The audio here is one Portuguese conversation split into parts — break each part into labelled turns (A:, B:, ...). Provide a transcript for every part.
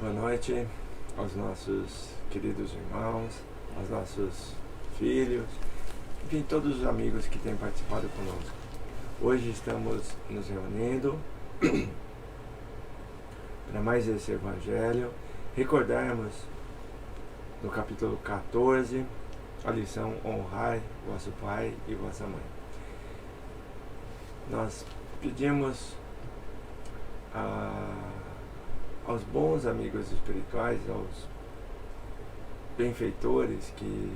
A: Boa noite aos nossos queridos irmãos, aos nossos filhos, enfim, todos os amigos que têm participado conosco. Hoje estamos nos reunindo para mais esse Evangelho, recordarmos no capítulo 14, a lição Honrai vosso pai e vossa mãe. Nós pedimos aos bons amigos espirituais, aos benfeitores que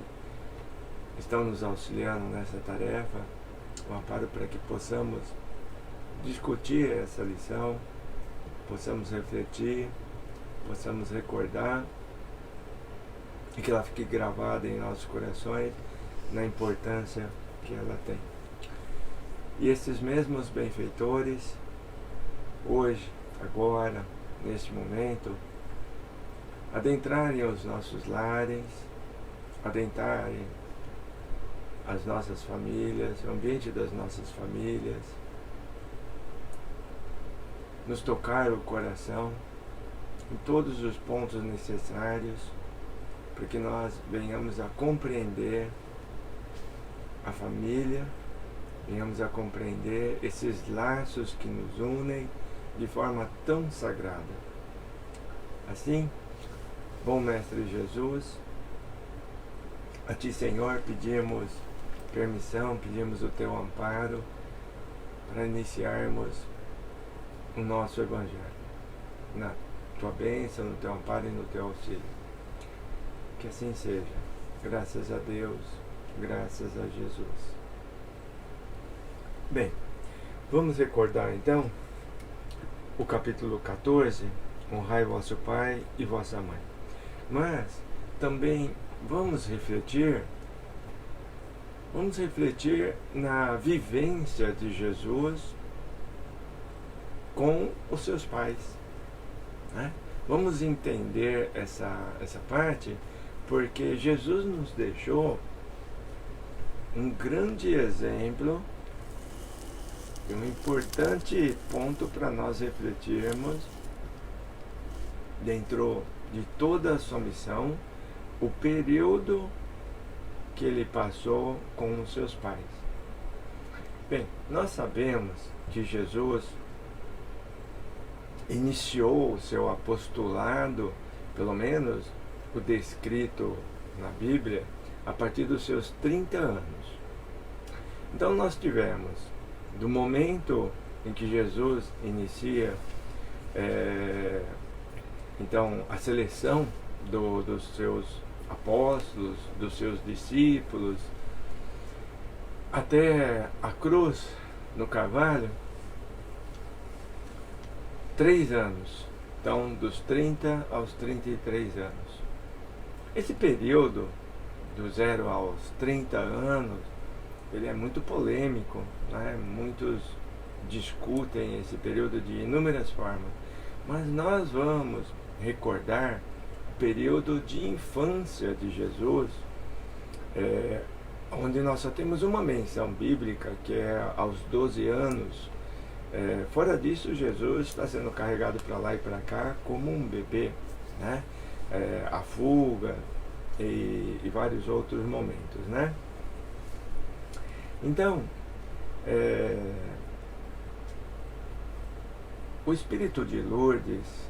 A: estão nos auxiliando nessa tarefa, um amparo para que possamos discutir essa lição, possamos refletir, possamos recordar e que ela fique gravada em nossos corações na importância que ela tem. E esses mesmos benfeitores, hoje, agora, neste momento, adentrarem os nossos lares, adentrarem as nossas famílias, o ambiente das nossas famílias, nos tocar o coração em todos os pontos necessários para que nós venhamos a compreender a família, venhamos a compreender esses laços que nos unem de forma tão sagrada. Assim, bom Mestre Jesus, a Ti, Senhor, pedimos permissão, pedimos o Teu amparo para iniciarmos o nosso Evangelho, na Tua bênção, no Teu amparo e no Teu auxílio. Que assim seja, graças a Deus, graças a Jesus. Bem, vamos recordar então o capítulo 14, honrai vosso pai e vossa mãe. Mas também vamos refletir na vivência de Jesus com os seus pais, né? Vamos entender essa parte, porque Jesus nos deixou um grande exemplo, um importante ponto para nós refletirmos dentro de toda a sua missão, o período que ele passou com os seus pais. Bem, nós sabemos que Jesus iniciou o seu apostolado, pelo menos o descrito na Bíblia, a partir dos seus 30 anos. Então nós tivemos, do momento em que Jesus inicia então a seleção dos seus apóstolos, dos seus discípulos, até a cruz no Calvário, 3 anos. Então, dos 30 aos 33 anos. Esse período, do 0 aos 30 anos, ele é muito polêmico, né? Muitos discutem esse período de inúmeras formas, mas nós vamos recordar o período de infância de Jesus, onde nós só temos uma menção bíblica, que é aos 12 anos. Fora disso, Jesus está sendo carregado para lá e para cá como um bebê, né? A fuga e vários outros momentos, né? Então, o Espírito de Lourdes,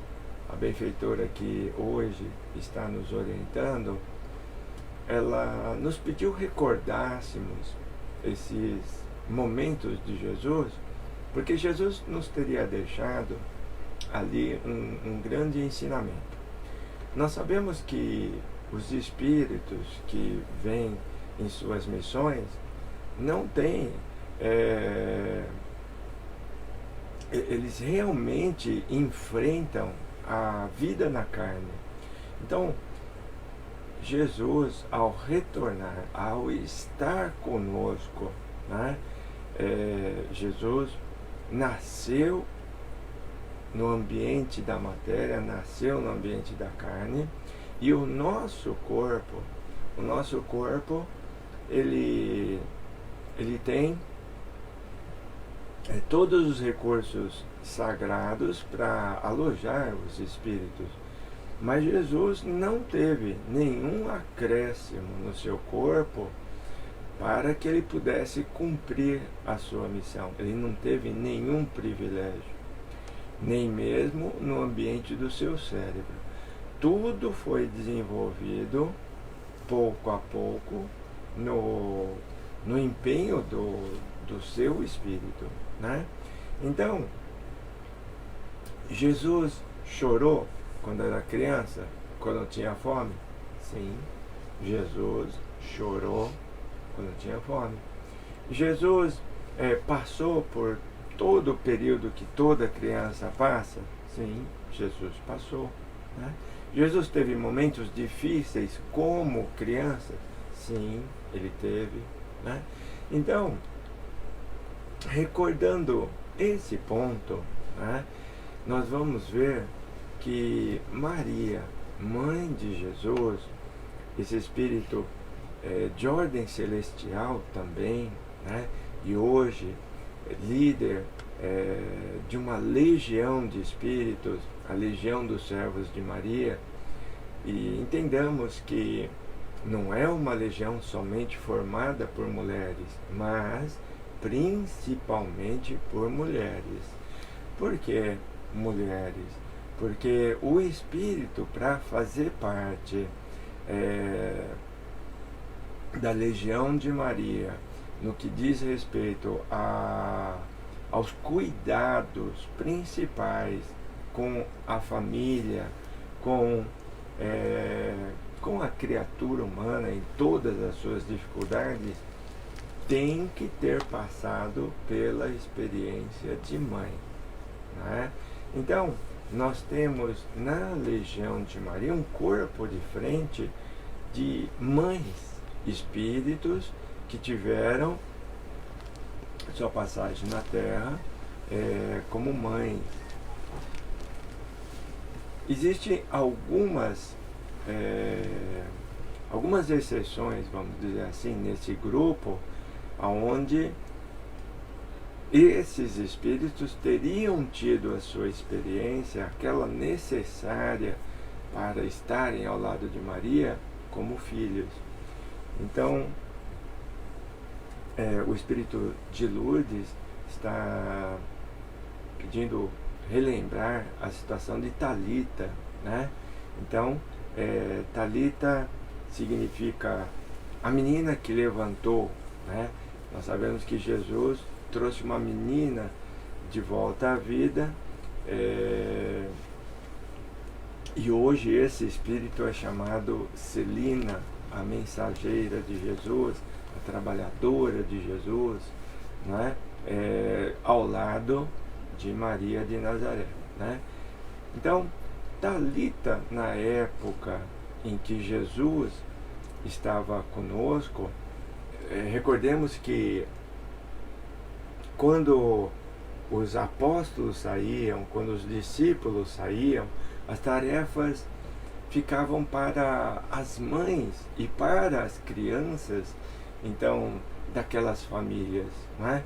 A: a benfeitora que hoje está nos orientando, ela nos pediu recordássemos esses momentos de Jesus, porque Jesus nos teria deixado ali um grande ensinamento. Nós sabemos que os espíritos que vêm em suas missões não têm, eles realmente enfrentam a vida na carne. Então, Jesus, ao retornar, ao estar conosco, né, Jesus nasceu no ambiente da matéria, nasceu no ambiente da carne, e o nosso corpo, ele tem todos os recursos sagrados para alojar os espíritos. Mas Jesus não teve nenhum acréscimo no seu corpo para que ele pudesse cumprir a sua missão. Ele não teve nenhum privilégio, nem mesmo no ambiente do seu cérebro. Tudo foi desenvolvido pouco a pouco no empenho do seu espírito, né? Então, Jesus chorou quando era criança, quando tinha fome? Sim, Jesus chorou quando tinha fome. Jesus passou por todo o período que toda criança passa? Sim, Jesus passou, né? Jesus teve momentos difíceis como criança? Sim, ele teve, né? Então, recordando esse ponto, né, nós vamos ver que Maria, mãe de Jesus, esse espírito de ordem celestial também, né, e hoje líder de uma legião de espíritos, a legião dos servos de Maria, e entendamos que não é uma legião somente formada por mulheres, mas principalmente por mulheres. Por que mulheres? Porque o espírito, para fazer parte da legião de Maria, no que diz respeito aos cuidados principais com a família, com a criatura humana em todas as suas dificuldades, tem que ter passado pela experiência de mãe, né? Então, nós temos na legião de Maria um corpo de frente de mães, espíritos que tiveram sua passagem na Terra como mães. Existem algumas exceções, vamos dizer assim, nesse grupo, onde esses espíritos teriam tido a sua experiência, aquela necessária para estarem ao lado de Maria como filhos. Então, o espírito de Lourdes está pedindo relembrar a situação de Talita, né? Então, Talita significa a menina que levantou, né? Nós sabemos que Jesus trouxe uma menina de volta à vida, e hoje esse espírito é chamado Celina, a mensageira de Jesus, a trabalhadora de Jesus, né? Ao lado de Maria de Nazaré, né? Então, Talita, na época em que Jesus estava conosco, recordemos que quando os apóstolos saíam, quando os discípulos saíam, as tarefas ficavam para as mães e para as crianças, então, daquelas famílias, né?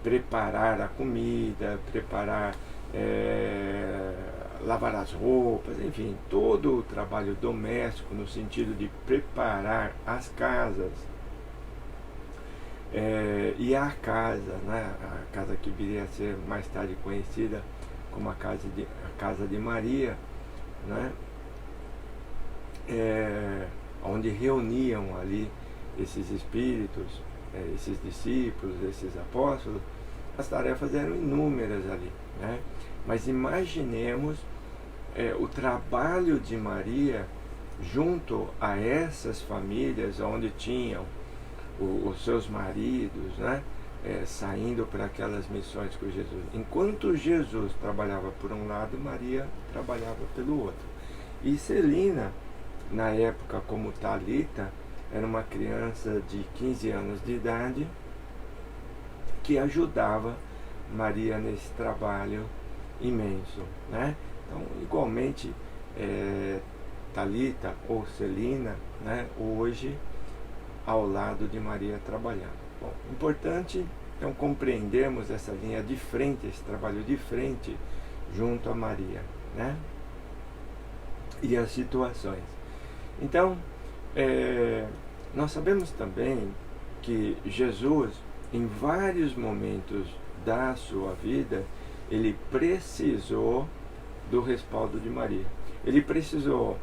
A: Preparar a comida, lavar as roupas, enfim, todo o trabalho doméstico no sentido de preparar as casas. E a casa, né? A casa que viria a ser mais tarde conhecida como a casa de Maria, né? Onde reuniam ali esses espíritos, esses discípulos, esses apóstolos. As tarefas eram inúmeras ali, né? Mas imaginemos o trabalho de Maria junto a essas famílias onde tinham os seus maridos, né? Saindo para aquelas missões com Jesus. Enquanto Jesus trabalhava por um lado, Maria trabalhava pelo outro. E Celina, na época como Talita, era uma criança de 15 anos de idade que ajudava Maria nesse trabalho imenso, né? Então, igualmente, Talita ou Celina, né, hoje ao lado de Maria trabalhando. Bom, importante então compreendermos essa linha de frente, esse trabalho de frente junto a Maria, né? e as situações. Então, nós sabemos também que Jesus, em vários momentos da sua vida, ele precisou do respaldo de Maria. Ele precisou,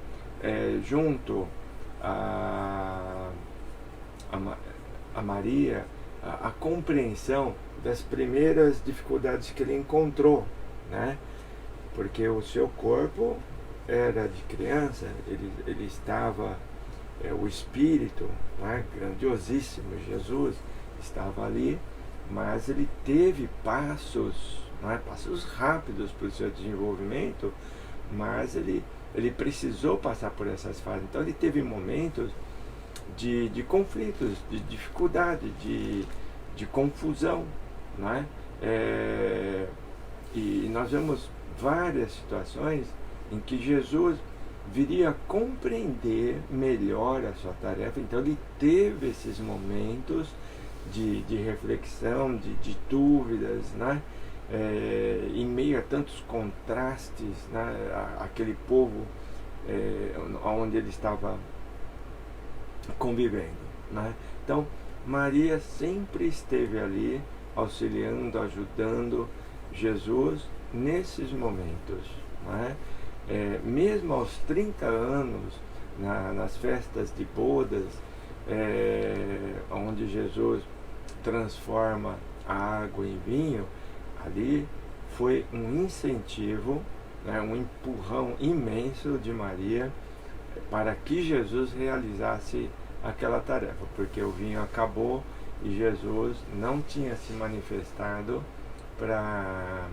A: junto a Maria, a compreensão das primeiras dificuldades que ele encontrou, né? Porque o seu corpo era de criança, ele estava, o espírito, né, grandiosíssimo, Jesus, estava ali, mas ele teve passos, né, passos rápidos para o seu desenvolvimento, mas ele precisou passar por essas fases. Então ele teve momentos de conflitos, de dificuldade, de confusão, né? E nós vemos várias situações em que Jesus viria a compreender melhor a sua tarefa. Então ele teve esses momentos de reflexão, de dúvidas, né? Em meio a tantos contrastes, né? Aquele povo onde ele estava convivendo, né? Então Maria sempre esteve ali auxiliando, ajudando Jesus nesses momentos, né? Mesmo aos 30 anos, nas festas de bodas, onde Jesus transforma a água em vinho, ali foi um incentivo, né, um empurrão imenso de Maria para que Jesus realizasse aquela tarefa, porque o vinho acabou e Jesus não tinha se manifestado para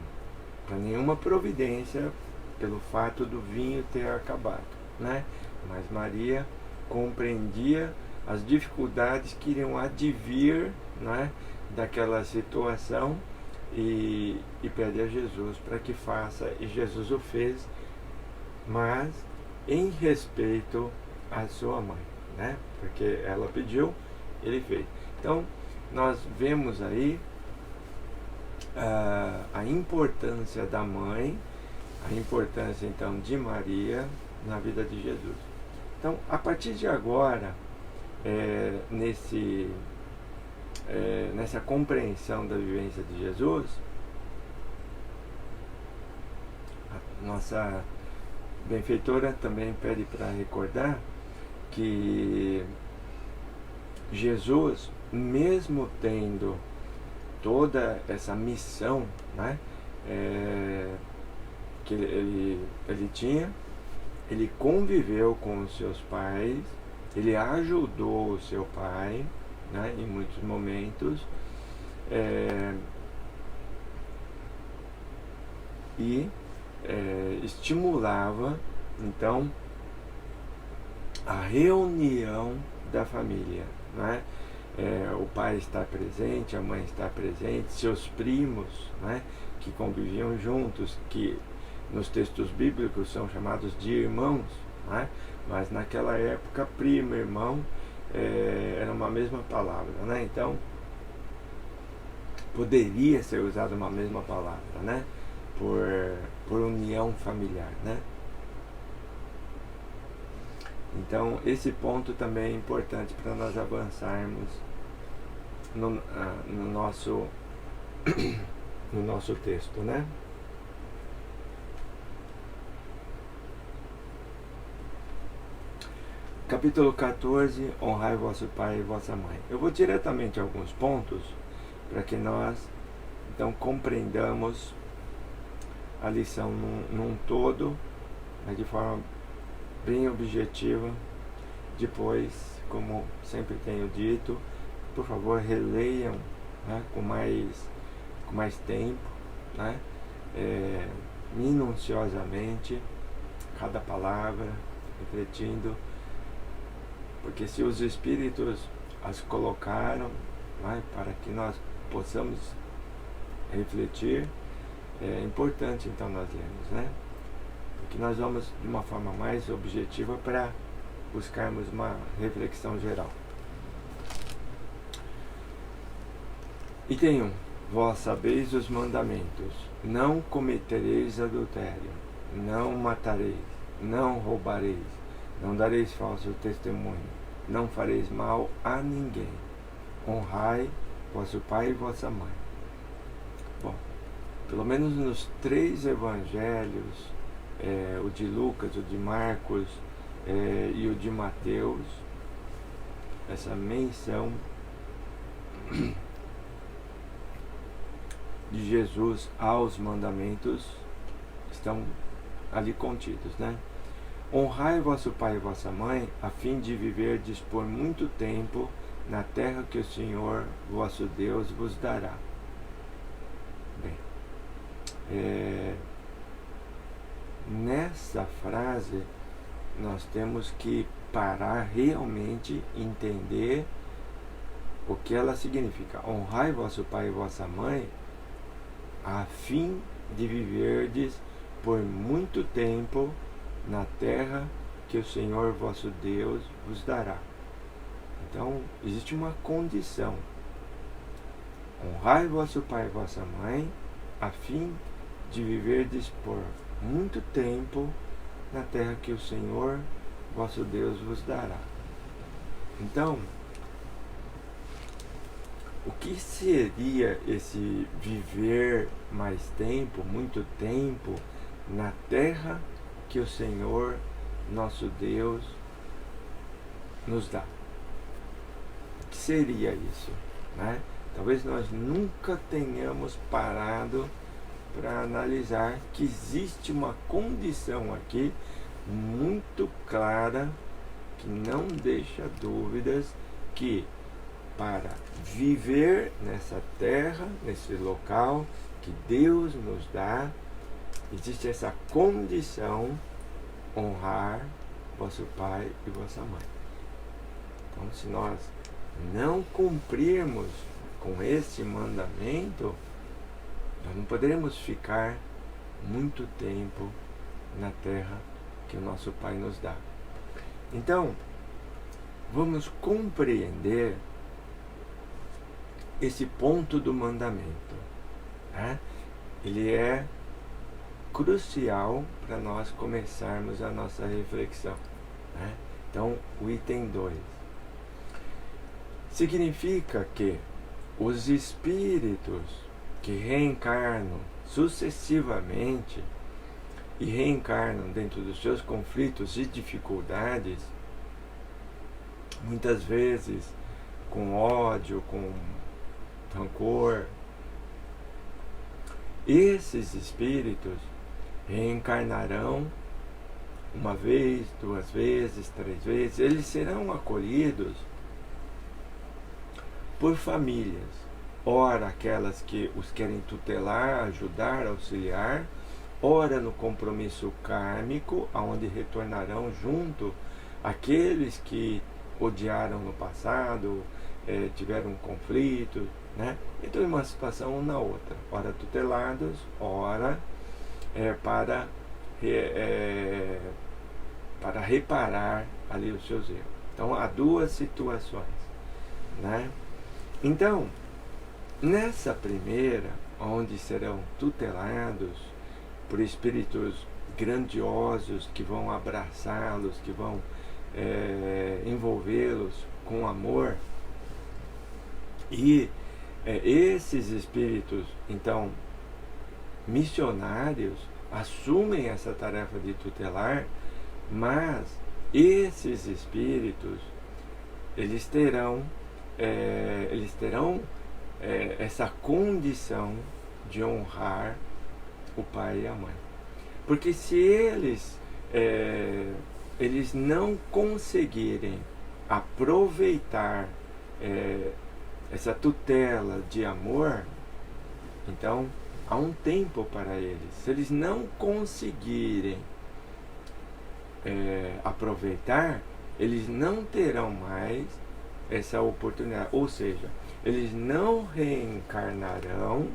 A: nenhuma providência pelo fato do vinho ter acabado, né? Mas Maria compreendia as dificuldades que iriam advir, né, daquela situação e pede a Jesus para que faça, e Jesus o fez, mas em respeito à sua mãe, né? Porque ela pediu, ele fez. Então nós vemos aí a importância da mãe, a importância então de Maria na vida de Jesus. Então, a partir de agora, nessa compreensão da vivência de Jesus, a nossa benfeitora também pede para recordar que Jesus, mesmo tendo toda essa missão, né, que ele tinha, ele conviveu com os seus pais, ele ajudou o seu pai, né, em muitos momentos, e estimulava então a reunião da família, né? O pai está presente, a mãe está presente, seus primos, né, que conviviam juntos, que nos textos bíblicos são chamados de irmãos, né? Mas naquela época primo e irmão era uma mesma palavra, né? Então poderia ser usada uma mesma palavra, né? Por união familiar, né? Então esse ponto também é importante para nós avançarmos no nosso texto, né? Capítulo 14, honrai vosso pai e vossa mãe. Eu vou diretamente a alguns pontos para que nós então compreendamos a lição num todo, mas de forma bem objetiva. Depois, como sempre tenho dito, por favor, releiam, né, com mais tempo, né, minuciosamente cada palavra, refletindo, porque se os Espíritos as colocaram, né, para que nós possamos refletir, é importante então nós lermos, né? Porque nós vamos de uma forma mais objetiva para buscarmos uma reflexão geral. Item 1. Vós sabeis os mandamentos: não cometereis adultério, não matareis, não roubareis, não dareis falso testemunho, não fareis mal a ninguém, honrai vosso pai e vossa mãe. Bom, pelo menos nos 3 evangelhos, o de Lucas, o de Marcos e o de Mateus, essa menção de Jesus aos mandamentos estão ali contidos, né? Honrai vosso pai e vossa mãe, a fim de viverdes por muito tempo na terra que o Senhor vosso Deus vos dará. Bem, nessa frase nós temos que parar realmente e entender o que ela significa. Honrai vosso pai e vossa mãe, a fim de viverdes por muito tempo na terra que o Senhor vosso Deus vos dará. Então, existe uma condição. Honrai vosso pai e vossa mãe, a fim de viverdes por muito tempo na terra que o Senhor vosso Deus vos dará. Então, o que seria esse viver mais tempo, muito tempo, na terra que o Senhor nosso Deus nos dá? O que seria isso, né? Talvez nós nunca tenhamos parado para analisar que existe uma condição aqui muito clara, que não deixa dúvidas, que para viver nessa terra, nesse local que Deus nos dá, existe essa condição: honrar vosso pai e vossa mãe. Então, se nós não cumprirmos com esse mandamento, nós não poderemos ficar muito tempo na terra que o nosso Pai nos dá. Então, vamos compreender esse ponto do mandamento, né? Ele é crucial para nós começarmos a nossa reflexão, né? Então, o item 2 significa que os espíritos que reencarnam sucessivamente e reencarnam dentro dos seus conflitos e dificuldades, muitas vezes com ódio, com rancor, esses espíritos reencarnarão uma vez, 2 vezes, 3 vezes. Eles serão acolhidos por famílias, ora aquelas que os querem tutelar, ajudar, auxiliar, ora no compromisso kármico, aonde retornarão junto aqueles que odiaram no passado, tiveram conflitos, né? Então, uma situação uma na outra, ora tutelados, ora para reparar ali os seus erros. Então, há 2 situações, né? Então, nessa primeira, onde serão tutelados por espíritos grandiosos que vão abraçá-los, que vão envolvê-los com amor, e esses espíritos, então, missionários, assumem essa tarefa de tutelar, mas esses espíritos, eles terão essa condição de honrar o pai e a mãe. Porque se eles não conseguirem aproveitar essa tutela de amor, então há um tempo para eles. Se eles não conseguirem aproveitar, eles não terão mais essa oportunidade. Ou seja, eles não reencarnarão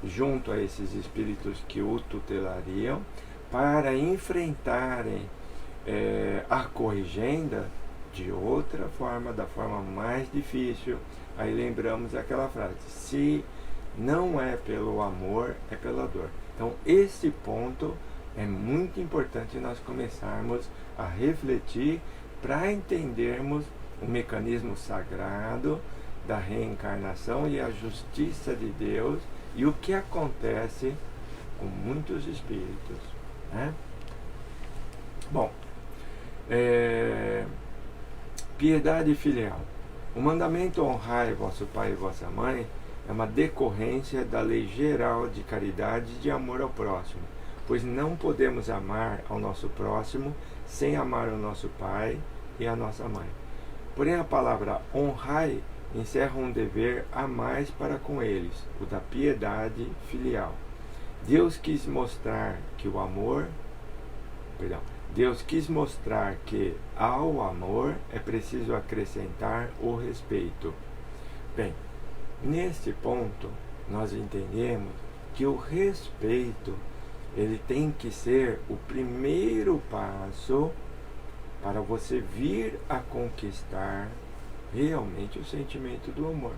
A: junto a esses espíritos que o tutelariam para enfrentarem a corrigenda de outra forma, da forma mais difícil. Aí lembramos aquela frase: se não é pelo amor, é pela dor. Então, esse ponto É muito importante nós começarmos a refletir para entendermos o mecanismo sagrado da reencarnação e a justiça de Deus e o que acontece com muitos espíritos, né? Bom, piedade filial. O mandamento honrai vosso pai e vossa mãe é uma decorrência da lei geral de caridade e de amor ao próximo, pois não podemos amar ao nosso próximo sem amar o nosso pai e a nossa mãe. Porém, a palavra honrai encerra um dever a mais para com eles, o da piedade filial. Deus quis mostrar que ao amor é preciso acrescentar o respeito. Bem, neste ponto nós entendemos que o respeito ele tem que ser o primeiro passo para você vir a conquistar realmente o sentimento do amor,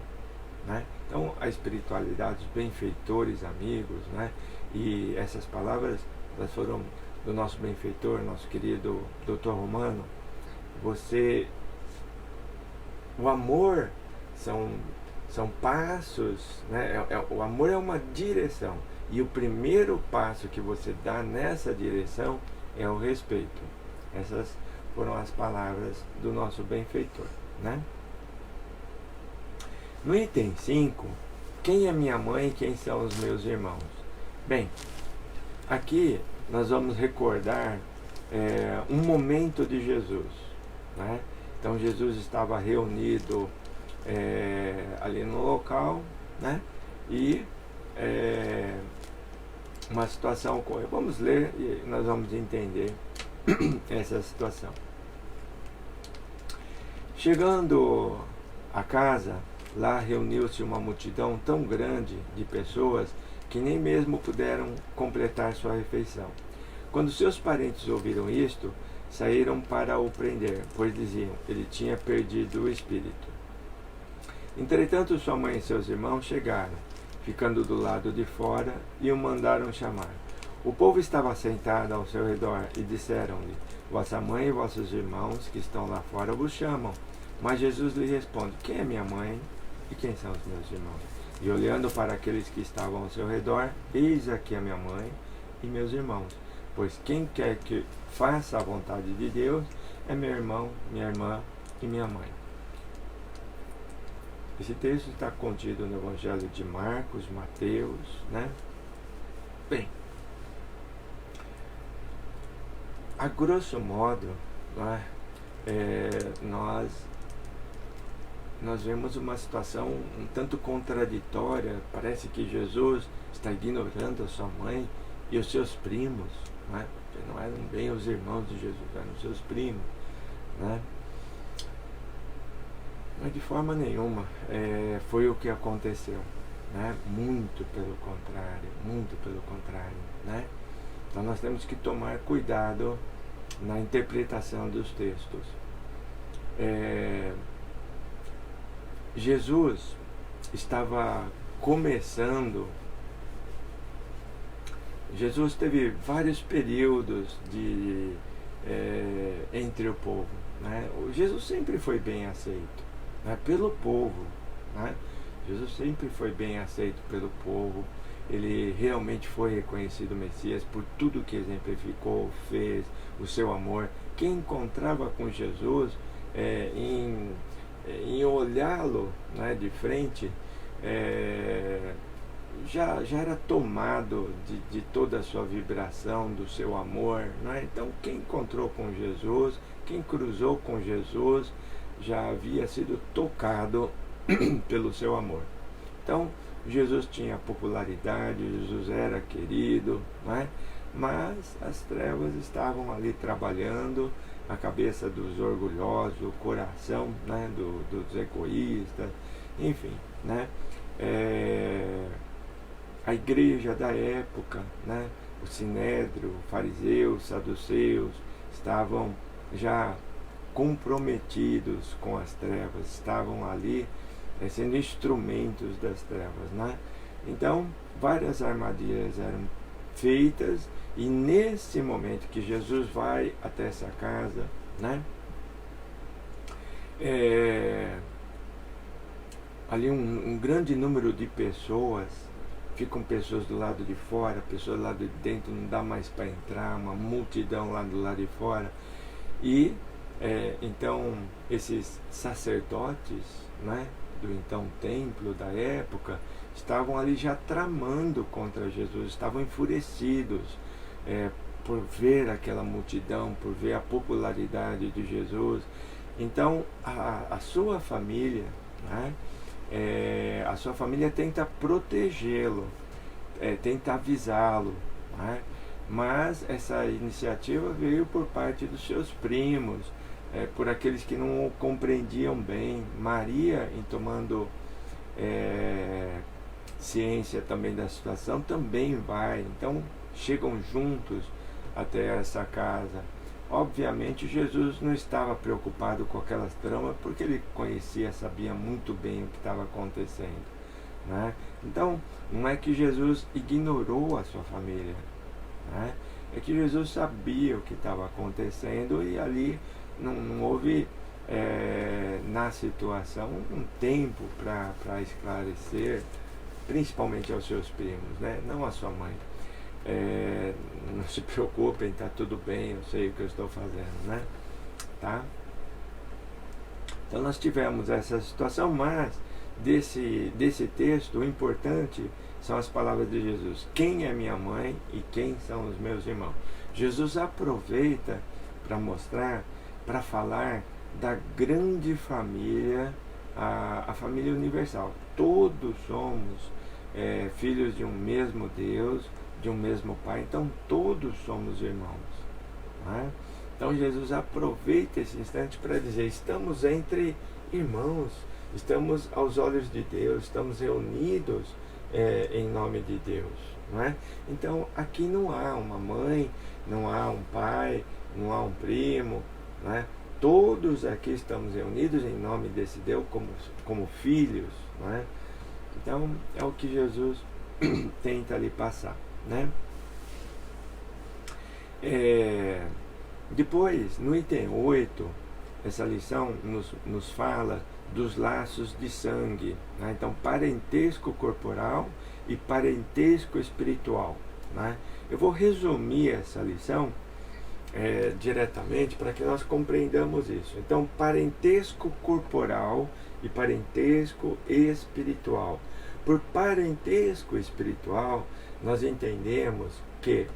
A: né? Então a espiritualidade, os benfeitores amigos, né? E essas palavras elas foram do nosso benfeitor, nosso querido Dr. Romano. O amor são passos, né? O amor é uma direção, e o primeiro passo que você dá nessa direção é o respeito. Essas foram as palavras do nosso benfeitor, né? No item 5, quem é minha mãe e quem são os meus irmãos? Bem, aqui nós vamos recordar um momento de Jesus, né? Então Jesus estava reunido ali no local, né? E uma situação ocorreu. Vamos ler e nós vamos entender essa situação. Chegando à casa, lá reuniu-se uma multidão tão grande de pessoas que nem mesmo puderam completar sua refeição. Quando seus parentes ouviram isto, saíram para o prender, pois diziam, ele tinha perdido o espírito. Entretanto, sua mãe e seus irmãos chegaram, ficando do lado de fora, e o mandaram chamar. O povo estava sentado ao seu redor, e disseram-lhe, vossa mãe e vossos irmãos que estão lá fora vos chamam. Mas Jesus lhe responde, quem é minha mãe e quem são os meus irmãos? E olhando para aqueles que estavam ao seu redor, eis aqui a minha mãe e meus irmãos. Pois quem quer que faça a vontade de Deus é meu irmão, minha irmã e minha mãe. Esse texto está contido no Evangelho de Marcos, Mateus, né? Bem, a grosso modo, né, nós vemos uma situação um tanto contraditória. Parece que Jesus está ignorando a sua mãe e os seus primos, né? Porque não eram bem os irmãos de Jesus, eram os seus primos, né? Mas de forma nenhuma foi o que aconteceu, né? Muito pelo contrário, né? Então nós temos que tomar cuidado na interpretação dos textos. Jesus estava começando. Jesus teve vários períodos entre o povo, né? Jesus sempre foi bem aceito, né, pelo povo, né? Jesus sempre foi bem aceito pelo povo. Ele realmente foi reconhecido Messias por tudo que exemplificou, fez, o seu amor. Quem encontrava com Jesus em olhá-lo, né, de frente, já era tomado de toda a sua vibração, do seu amor, né? Então quem encontrou com Jesus, quem cruzou com Jesus, já havia sido tocado pelo seu amor. Então Jesus tinha popularidade, Jesus era querido, né? Mas as trevas estavam ali trabalhando a cabeça dos orgulhosos, o coração, né, dos egoístas, enfim, né? A igreja da época, né, o sinédrio, fariseus, saduceus, estavam já comprometidos com as trevas, estavam ali sendo instrumentos das trevas, né? Então várias armadilhas eram feitas E nesse momento que Jesus vai até essa casa, né, ali um grande número de pessoas, ficam pessoas do lado de fora, pessoas do lado de dentro, não dá mais para entrar, uma multidão lá do lado de fora. E então esses sacerdotes, né, do então templo da época, estavam ali já tramando contra Jesus, estavam enfurecidos por ver aquela multidão, por ver a popularidade de Jesus. Então a sua família, né, a sua família tenta protegê-lo, tenta avisá-lo, né? Mas essa iniciativa veio por parte dos seus primos, por aqueles que não o compreendiam bem. Maria, em tomando ciência também da situação, também vai. Então chegam juntos até essa casa. Obviamente Jesus não estava preocupado com aquelas tramas, porque ele conhecia, sabia muito bem o que estava acontecendo, né? Então não é que Jesus ignorou a sua família, né? É que Jesus sabia o que estava acontecendo, e ali não houve na situação um tempo para esclarecer, principalmente aos seus primos, né? Não à sua mãe. Não se preocupem, está tudo bem, eu sei o que eu estou fazendo, né? Tá? Então nós tivemos essa situação, mas desse texto, o importante são as palavras de Jesus: quem é minha mãe e quem são os meus irmãos? Jesus aproveita para mostrar, para falar da grande família, a família universal. Todos somos filhos de um mesmo Deus, de um mesmo Pai, então todos somos irmãos, né? Então Jesus aproveita esse instante para dizer: estamos entre irmãos, estamos aos olhos de Deus, estamos reunidos em nome de Deus, não é? Então aqui não há uma mãe, não há um pai, não há um primo, não é? Todos aqui estamos reunidos em nome desse Deus como filhos, não é? Então é o que Jesus tenta ali passar, né? Depois, no item 8, essa lição nos fala dos laços de sangue, né? Então, parentesco corporal e parentesco espiritual, né? Eu vou resumir essa lição diretamente para que nós compreendamos isso. Então, parentesco corporal e parentesco espiritual. Por parentesco espiritual, nós entendemos que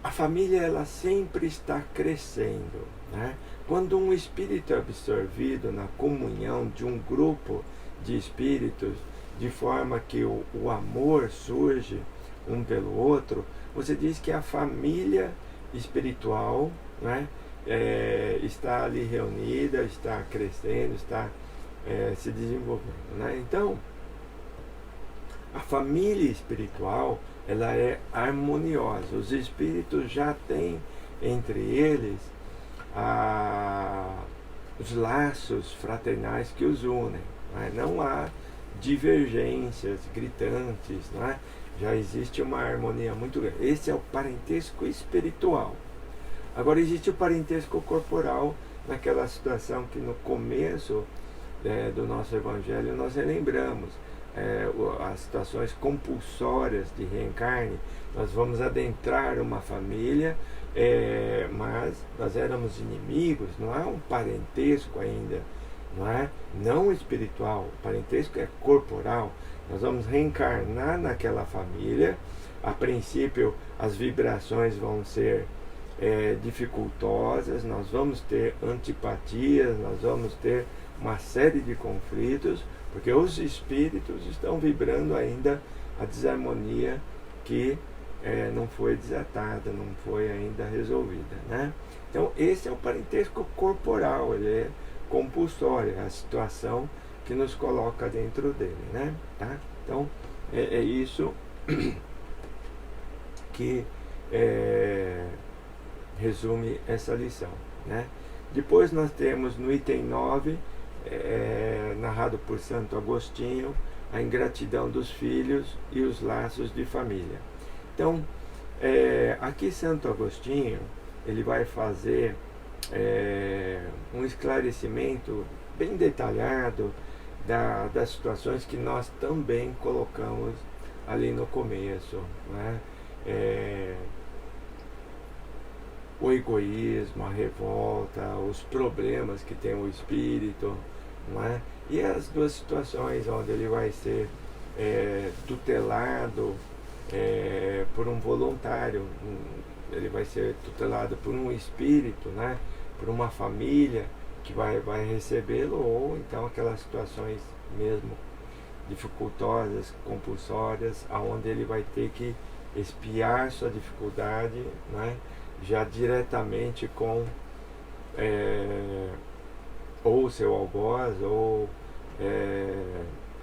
A: a família, ela sempre está crescendo, né? Quando um espírito é absorvido na comunhão de um grupo de espíritos, de forma que o amor surge um pelo outro, você diz que a família espiritual, né, está ali reunida, está crescendo, está se desenvolvendo, né? Então, a família espiritual, ela é harmoniosa. Os espíritos já têm entre eles os laços fraternais que os unem, né? Não há divergências gritantes, né? Já existe uma harmonia muito grande. Esse é o parentesco espiritual. Agora existe o parentesco corporal, naquela situação que no começo do nosso evangelho nós relembramos, as situações compulsórias de reencarne. Nós vamos adentrar uma família, mas nós éramos inimigos. Não há um parentesco ainda, não espiritual. O parentesco é corporal. Nós vamos reencarnar naquela família. A princípio as vibrações vão ser dificultosas, nós vamos ter antipatias, nós vamos ter uma série de conflitos, porque os espíritos estão vibrando ainda a desarmonia que não foi desatada, não foi ainda resolvida, né? Então esse é o parentesco corporal, ele é compulsório, é a situação que nos coloca dentro dele, né? Tá? Então é isso que resume essa lição, né? Depois nós temos no item 9, narrado por Santo Agostinho, a ingratidão dos filhos e os laços de família. Então, aqui Santo Agostinho, ele vai fazer um esclarecimento bem detalhado das situações que nós também colocamos ali no começo, né? O egoísmo, a revolta, os problemas que tem o espírito, não é? E as duas situações onde ele vai ser tutelado por um voluntário, ele vai ser tutelado por um espírito, né? Por uma família que vai recebê-lo, ou então aquelas situações mesmo dificultosas, compulsórias, aonde ele vai ter que expiar sua dificuldade, né? Já diretamente com ou seu algoz, ou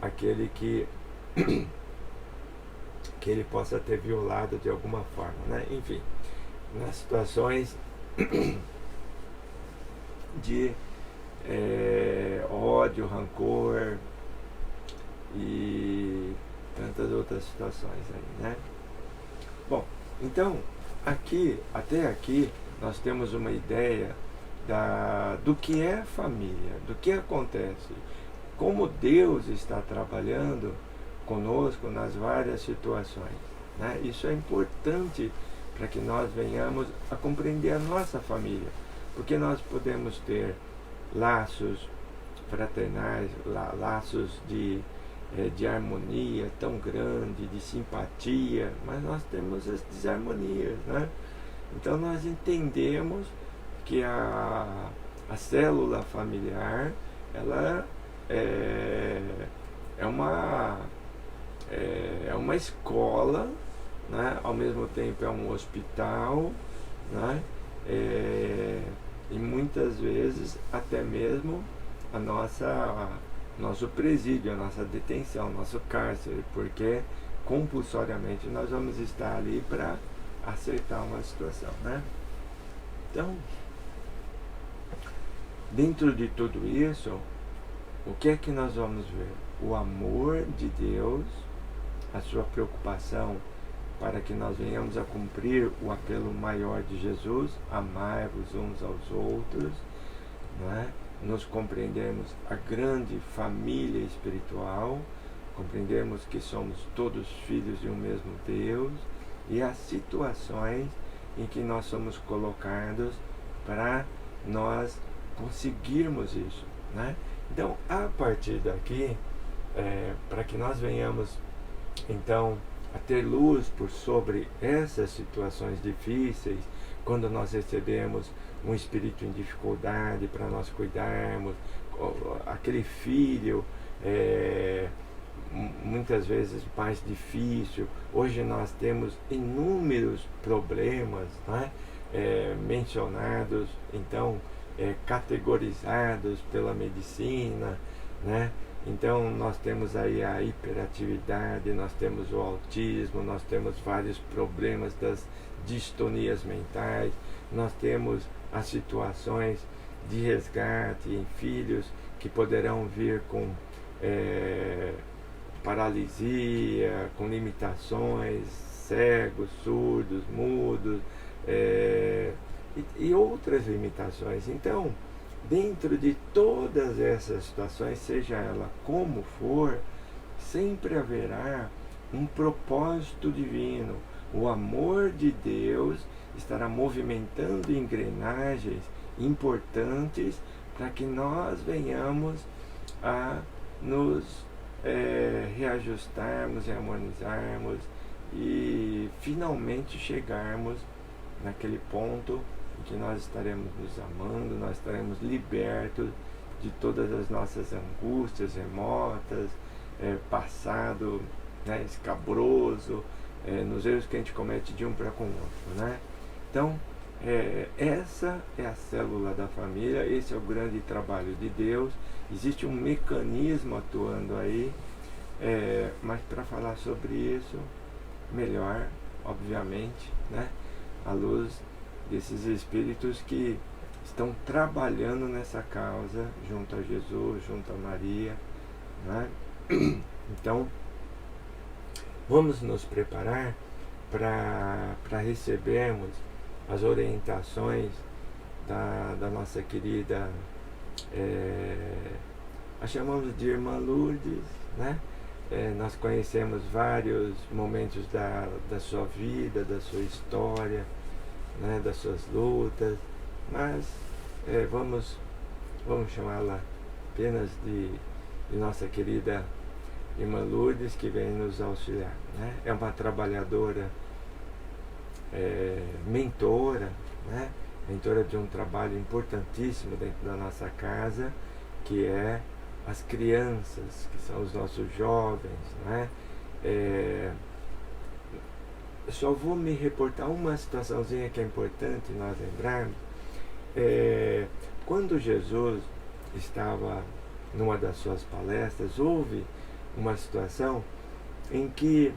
A: aquele que ele possa ter violado de alguma forma, né? Enfim, nas situações de ódio, rancor e tantas outras situações aí, né? Bom, então até aqui nós temos uma ideia do que é família, do que acontece, como Deus está trabalhando conosco nas várias situações, né? Isso é importante para que nós venhamos a compreender a nossa família, porque nós podemos ter laços fraternais, laços de harmonia tão grande, de simpatia, mas nós temos as desarmonias, né? Então nós entendemos que a célula familiar, ela é uma escola, né? Ao mesmo tempo é um hospital, né? E muitas vezes até mesmo nosso presídio, a nossa detenção, nosso cárcere, porque compulsoriamente nós vamos estar ali para acertar uma situação, né? Então, dentro de tudo isso, o que é que nós vamos ver? O amor de Deus, a sua preocupação para que nós venhamos a cumprir o apelo maior de Jesus, amai-vos uns aos outros, não é? Nos compreendermos a grande família espiritual, compreendermos que somos todos filhos de um mesmo Deus, e as situações em que nós somos colocados para nós conseguirmos isso, né? Então, a partir daqui, para que nós venhamos então a ter luz por sobre essas situações difíceis, quando nós recebemos um espírito em dificuldade para nós cuidarmos, aquele filho muitas vezes mais difícil. Hoje nós temos inúmeros problemas, né? Mencionados, então categorizados pela medicina, né? Então nós temos aí a hiperatividade, nós temos o autismo, nós temos vários problemas das distonias mentais, nós temos as situações de resgate em filhos que poderão vir com paralisia, com limitações, cegos, surdos, mudos, e outras limitações. Então, dentro de todas essas situações, seja ela como for, sempre haverá um propósito divino. O amor de Deus estará movimentando engrenagens importantes para que nós venhamos a nos reajustarmos, harmonizarmos e finalmente chegarmos naquele ponto em que nós estaremos nos amando, nós estaremos libertos de todas as nossas angústias remotas, passado, né, escabroso, nos erros que a gente comete de um para com o outro, né? Então, essa é a célula da família, esse é o grande trabalho de Deus. Existe um mecanismo atuando aí, mas para falar sobre isso, melhor, obviamente, né, à luz desses espíritos que estão trabalhando nessa causa, junto a Jesus, junto a Maria, né? Então, vamos nos preparar para recebermos as orientações da nossa querida, a chamamos de Irmã Lourdes, né? Nós conhecemos vários momentos da sua vida, da sua história, né? Das suas lutas, mas vamos chamá-la apenas de nossa querida Irmã Lourdes, que vem nos auxiliar, né? É uma trabalhadora, mentora, né? Mentora de um trabalho importantíssimo dentro da nossa casa, que é as crianças, que são os nossos jovens, né? Só vou me reportar uma situaçãozinha que é importante nós lembrarmos. Quando Jesus estava numa das suas palestras, houve uma situação em que,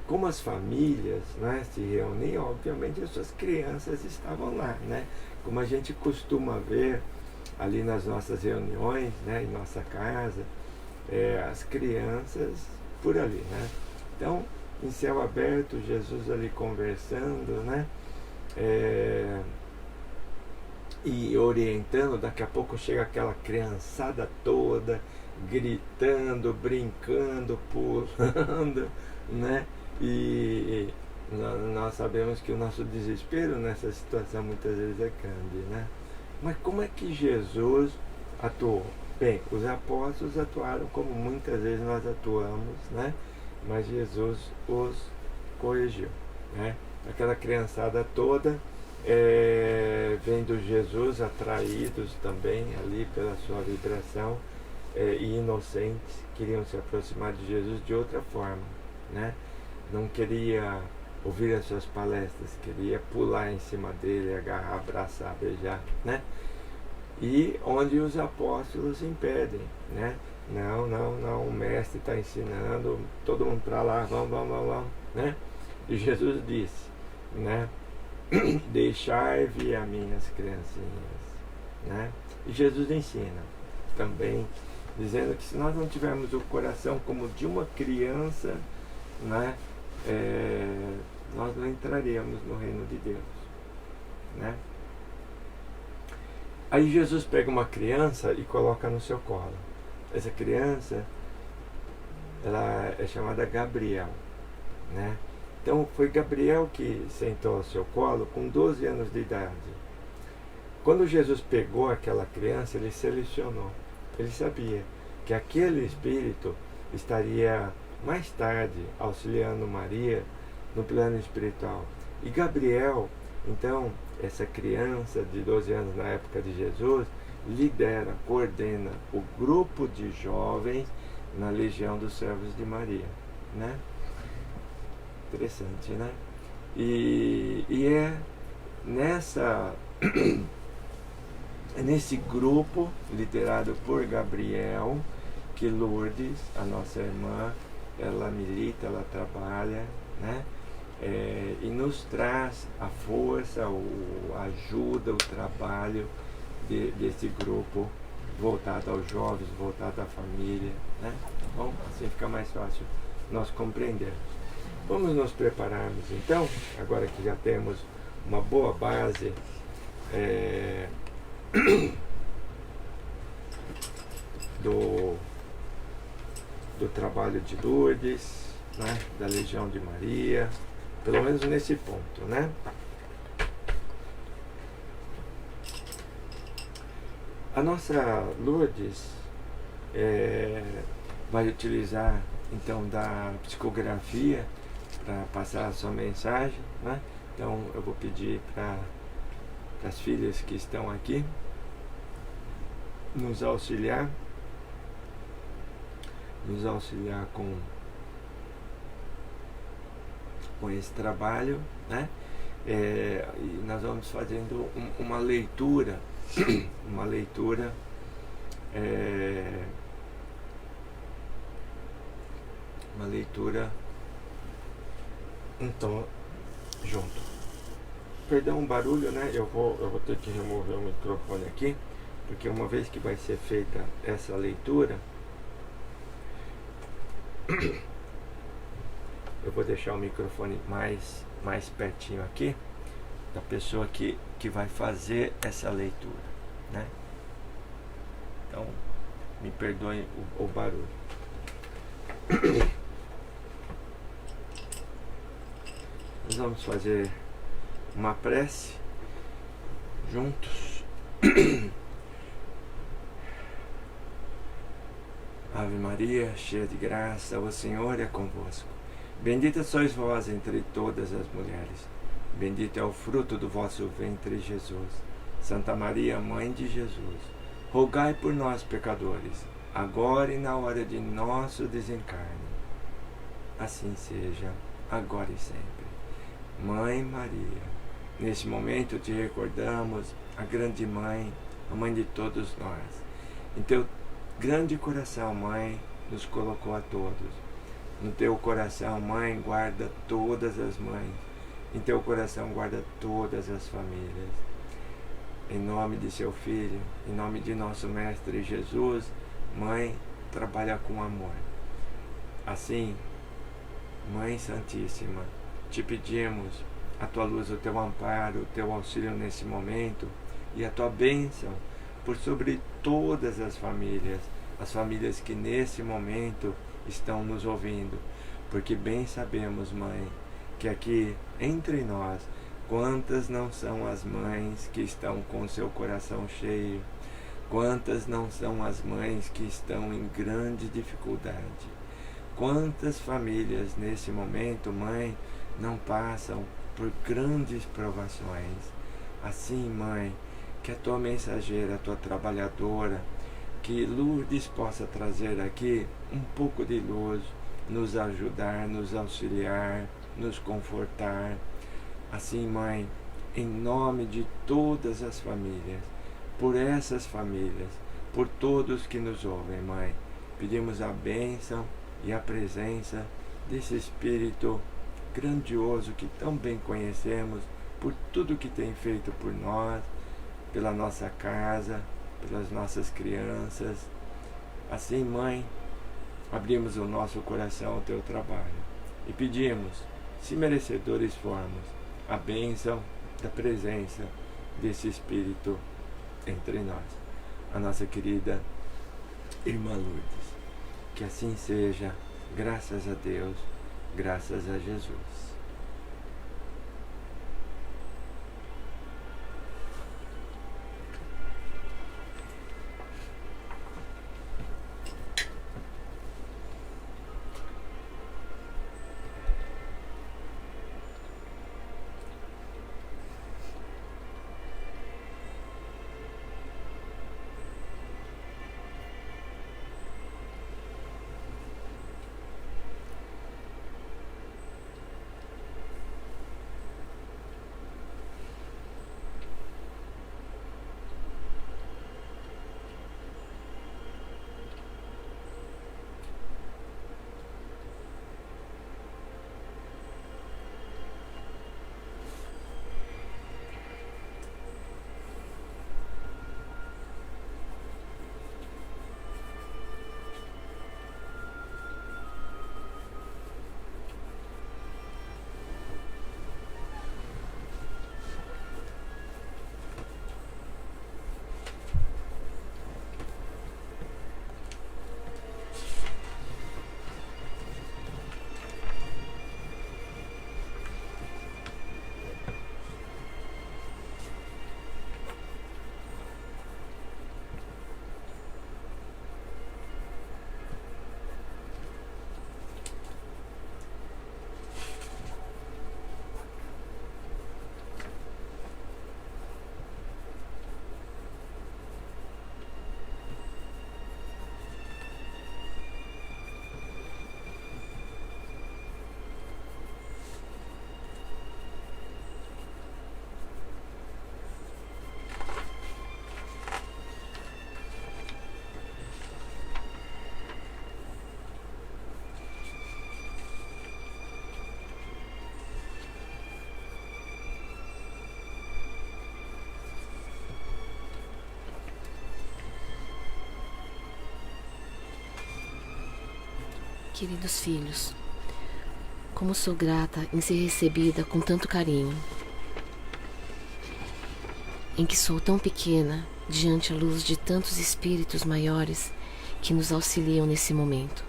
A: como as famílias, né, se reuniam, obviamente as suas crianças estavam lá, né? Como a gente costuma ver ali nas nossas reuniões, né, em nossa casa, as crianças por ali, né? Então, em céu aberto, Jesus ali conversando, né? E orientando, daqui a pouco chega aquela criançada toda, gritando, brincando, pulando, né? E nós sabemos que o nosso desespero nessa situação muitas vezes é grande, né? Mas como é que Jesus atuou? Bem, os apóstolos atuaram como muitas vezes nós atuamos, né? Mas Jesus os corrigiu, né? Aquela criançada toda, vendo Jesus, atraídos também ali pela sua vibração, e inocentes, queriam se aproximar de Jesus de outra forma, né? Não queria ouvir as suas palestras, queria pular em cima dele, agarrar, abraçar, beijar, né? E onde os apóstolos impedem, né? Não, o mestre está ensinando, todo mundo para lá, vamos, né? E Jesus disse, né? Deixai vir a minhas criancinhas, né? E Jesus ensina também, dizendo que se nós não tivermos o coração como de uma criança, né? Nós não entraremos no reino de Deus, né? Aí Jesus pega uma criança e coloca no seu colo. Essa criança, ela é chamada Gabriel, né? Então foi Gabriel que sentou ao seu colo com 12 anos de idade. Quando Jesus pegou aquela criança, ele selecionou. Ele sabia que aquele espírito estaria mais tarde auxiliando Maria no plano espiritual. E Gabriel, então, essa criança de 12 anos na época de Jesus, lidera, coordena o grupo de jovens na Legião dos Servos de Maria, né? Interessante, né? E é nesse grupo liderado por Gabriel que Lourdes, a nossa irmã, ela milita, ela trabalha, né? E nos traz a força, a ajuda, o trabalho desse grupo voltado aos jovens, voltado à família, né? Bom, assim fica mais fácil nós compreendermos. Vamos nos prepararmos então, agora que já temos uma boa base do trabalho de Lourdes, né? Da Legião de Maria, pelo menos nesse ponto, né? A nossa Lourdes vai utilizar então da psicografia para passar a sua mensagem, né? Então eu vou pedir para as filhas que estão aqui nos auxiliar com esse trabalho, né? E nós vamos fazendo uma leitura então junto. Perdão o barulho, né? Eu vou ter que remover o microfone aqui, porque uma vez que vai ser feita essa leitura, Eu vou deixar o microfone mais pertinho aqui da pessoa que vai fazer essa leitura, né? Então, me perdoem o barulho. Nós vamos fazer uma prece juntos. Ave Maria, cheia de graça, o Senhor é convosco. Bendita sois vós entre todas as mulheres. Bendito é o fruto do vosso ventre, Jesus. Santa Maria, Mãe de Jesus, rogai por nós, pecadores, agora e na hora de nosso desencarne. Assim seja, agora e sempre. Mãe Maria, neste momento te recordamos, a grande Mãe, a Mãe de todos nós. Em teu grande coração, Mãe, nos colocou a todos. No teu coração, Mãe, guarda todas as mães. Em teu coração, guarda todas as famílias. Em nome de seu Filho, em nome de nosso Mestre Jesus, Mãe, trabalha com amor. Assim, Mãe Santíssima, te pedimos a tua luz, o teu amparo, o teu auxílio nesse momento e a tua bênção por sobre todas as famílias que nesse momento estão nos ouvindo, porque bem sabemos, Mãe, que aqui entre nós, quantas não são as mães que estão com seu coração cheio, quantas não são as mães que estão em grande dificuldade, quantas famílias nesse momento, Mãe, não passam por grandes provações. Assim, Mãe, que a tua mensageira, a tua trabalhadora, que Lourdes possa trazer aqui um pouco de luz, nos ajudar, nos auxiliar, nos confortar. Assim, Mãe, em nome de todas as famílias, por essas famílias, por todos que nos ouvem, Mãe, pedimos a bênção e a presença desse Espírito grandioso que tão bem conhecemos, por tudo que tem feito por nós, pela nossa casa, pelas nossas crianças. Assim, Mãe, abrimos o nosso coração ao teu trabalho e pedimos, se merecedores formos, a bênção da presença desse Espírito entre nós, a nossa querida Irmã Lourdes. Que assim seja, graças a Deus, graças a Jesus.
B: Queridos filhos, como sou grata em ser recebida com tanto carinho, em que sou tão pequena diante a luz de tantos espíritos maiores que nos auxiliam nesse momento.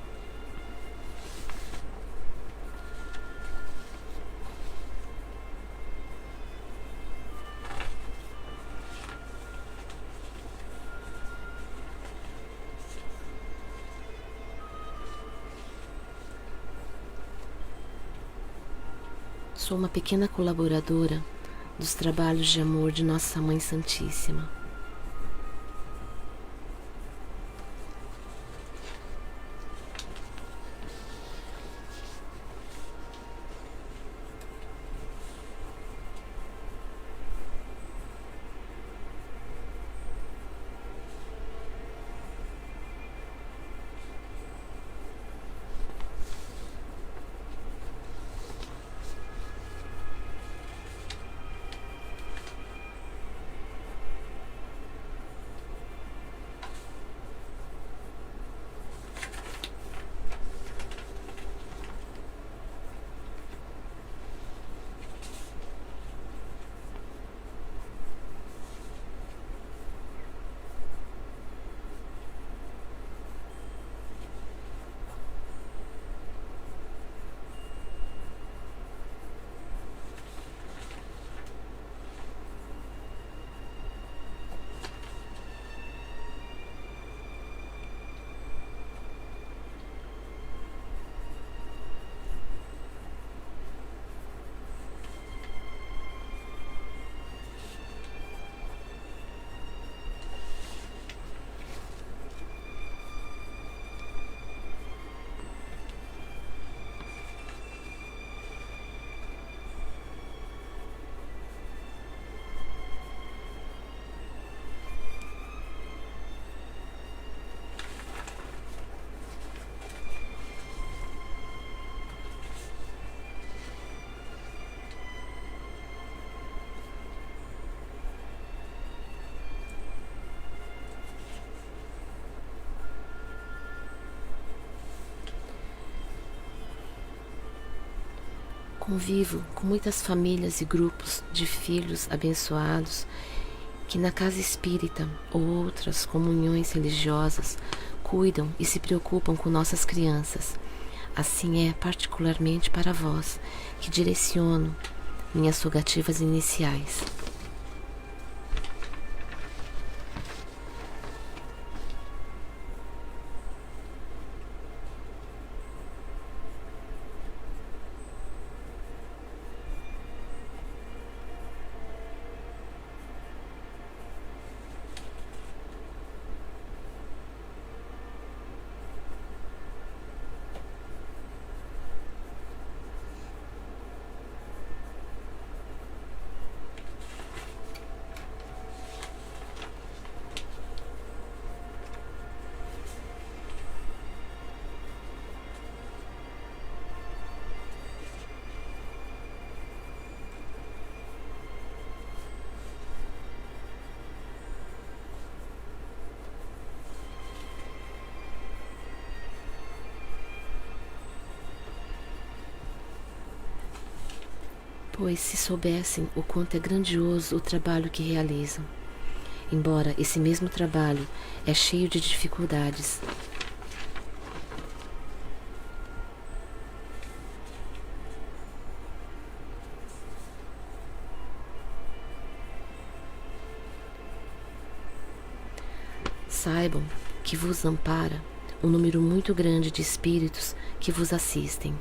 B: Sou uma pequena colaboradora dos trabalhos de amor de Nossa Mãe Santíssima. Convivo com muitas famílias e grupos de filhos abençoados que na casa espírita ou outras comunhões religiosas cuidam e se preocupam com nossas crianças. Assim é particularmente para vós que direciono minhas rogativas iniciais. Pois se soubessem o quanto é grandioso o trabalho que realizam, embora esse mesmo trabalho é cheio de dificuldades, saibam que vos ampara um número muito grande de espíritos que vos assistem.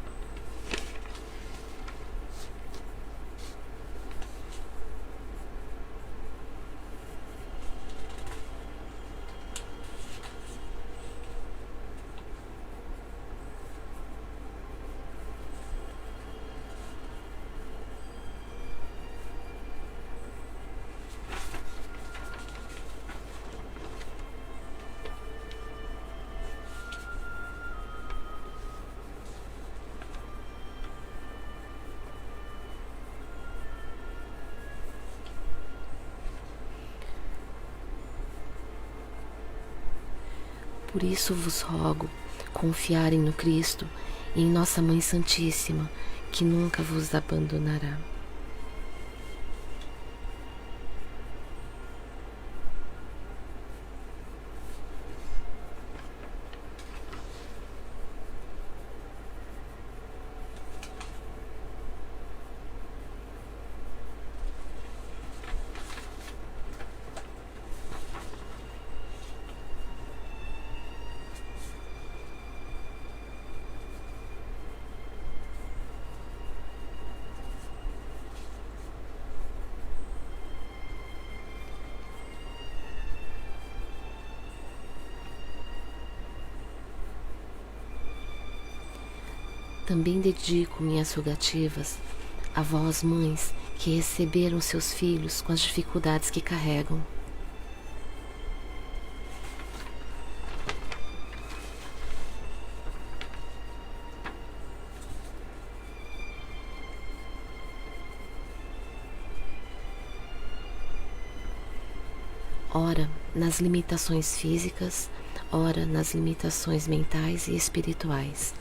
B: Por isso vos rogo, confiarem no Cristo e em Nossa Mãe Santíssima, que nunca vos abandonará. Também dedico minhas rogativas a vós, mães, que receberam seus filhos com as dificuldades que carregam. Ora nas limitações físicas, ora nas limitações mentais e espirituais.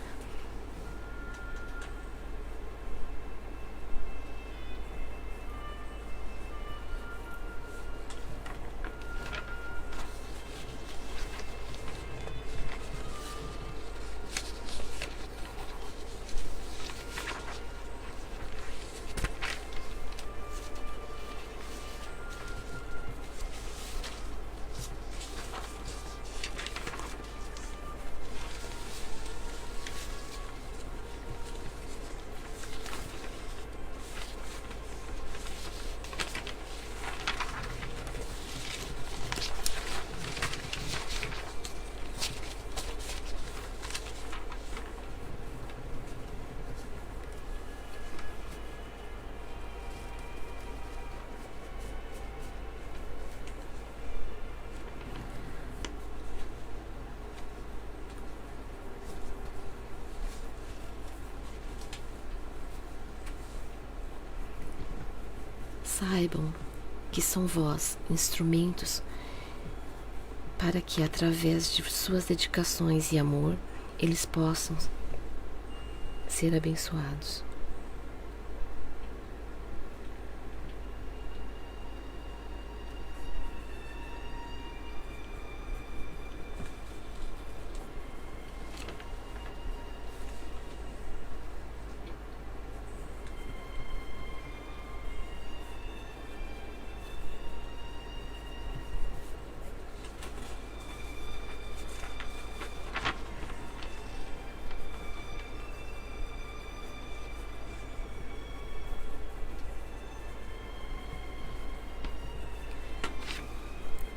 B: Saibam que são vós instrumentos para que, através de suas dedicações e amor, eles possam ser abençoados.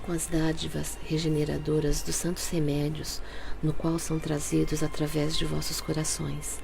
B: Com as dádivas regeneradoras dos santos remédios, no qual são trazidos através de vossos corações.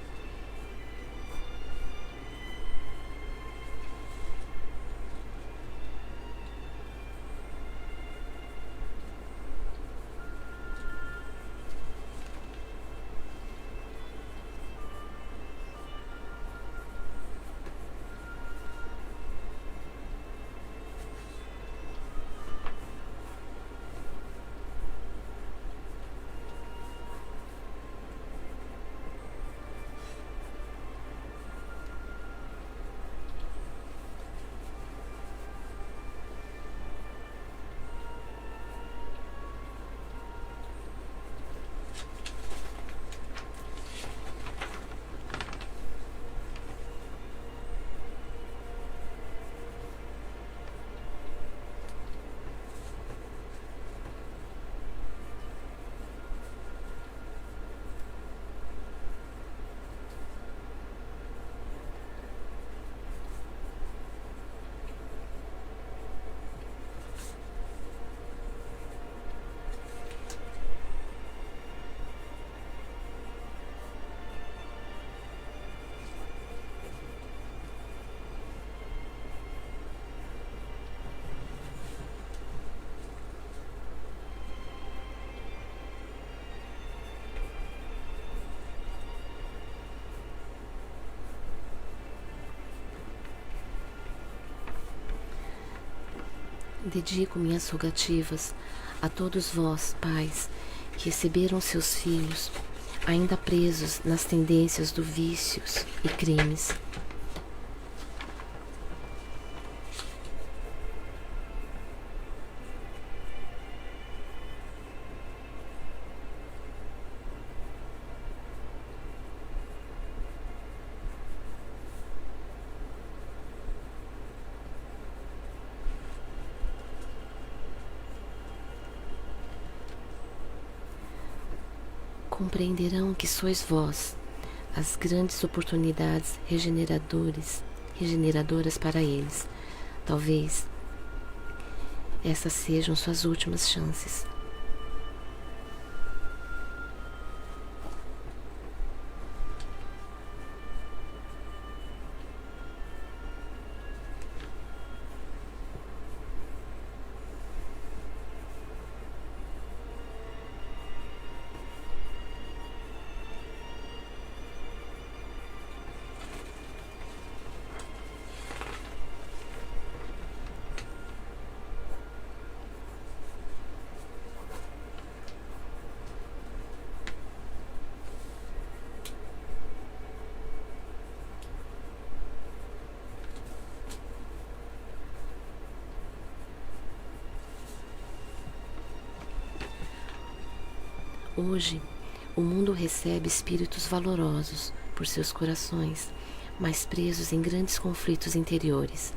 B: Dedico minhas rogativas a todos vós, pais, que receberam seus filhos ainda presos nas tendências do vícios e crimes. Compreenderão que sois vós as grandes oportunidades regeneradoras para eles. Talvez essas sejam suas últimas chances. Hoje, o mundo recebe espíritos valorosos por seus corações, mas presos em grandes conflitos interiores.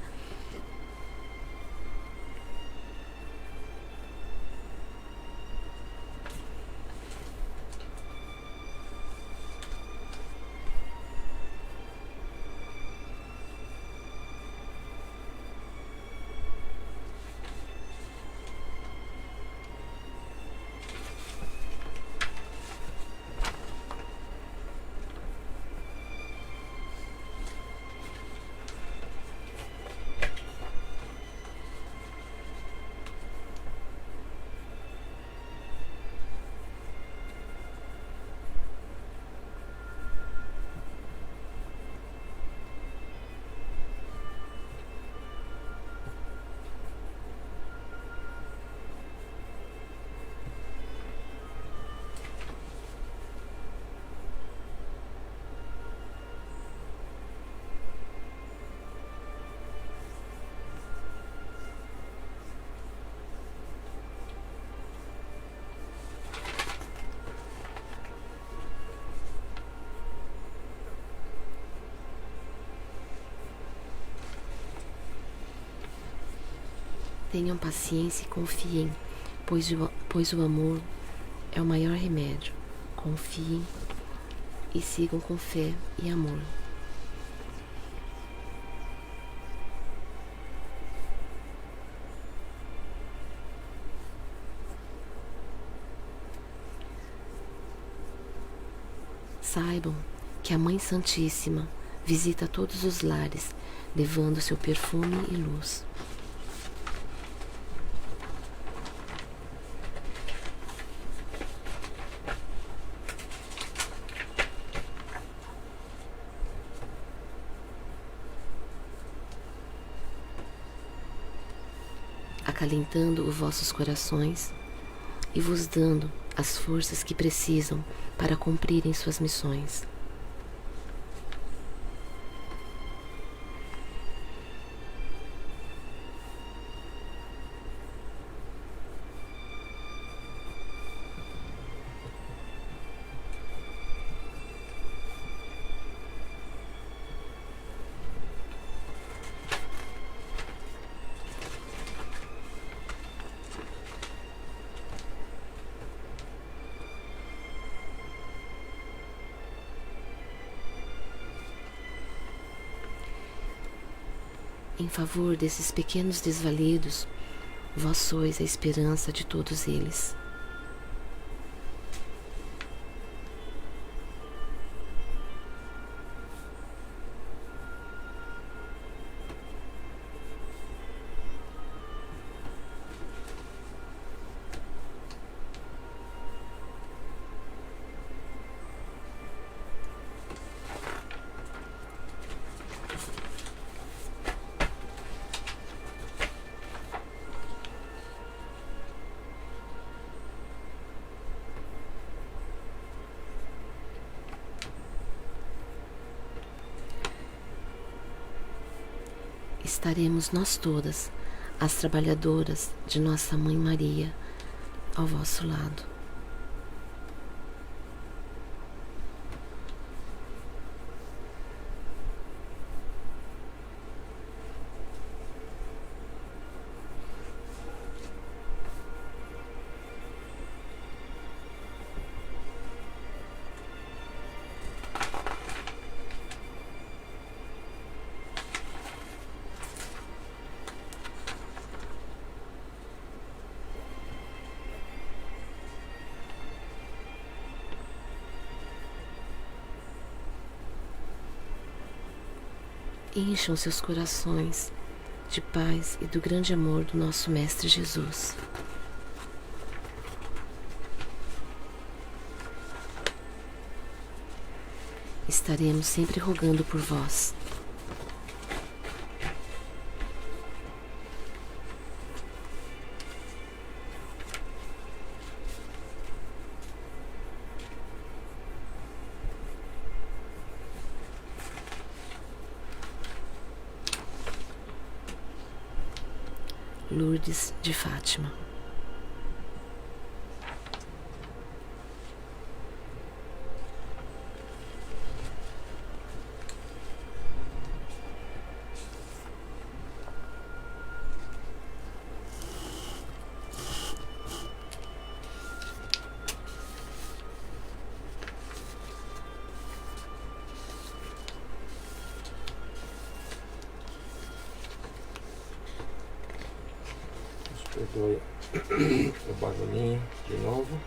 B: Tenham paciência e confiem, pois o amor é o maior remédio. Confiem e sigam com fé e amor. Saibam que a Mãe Santíssima visita todos os lares, levando seu perfume e luz. Acalentando os vossos corações e vos dando as forças que precisam para cumprirem suas missões. Em favor desses pequenos desvalidos, vós sois a esperança de todos eles. estaremos nós todas, as trabalhadoras de Nossa Mãe Maria, ao vosso lado. Encham seus corações de paz e do grande amor do nosso Mestre Jesus. Estaremos sempre rogando por vós. Lourdes de Fátima.
A: Perdoe o barulhinho de novo.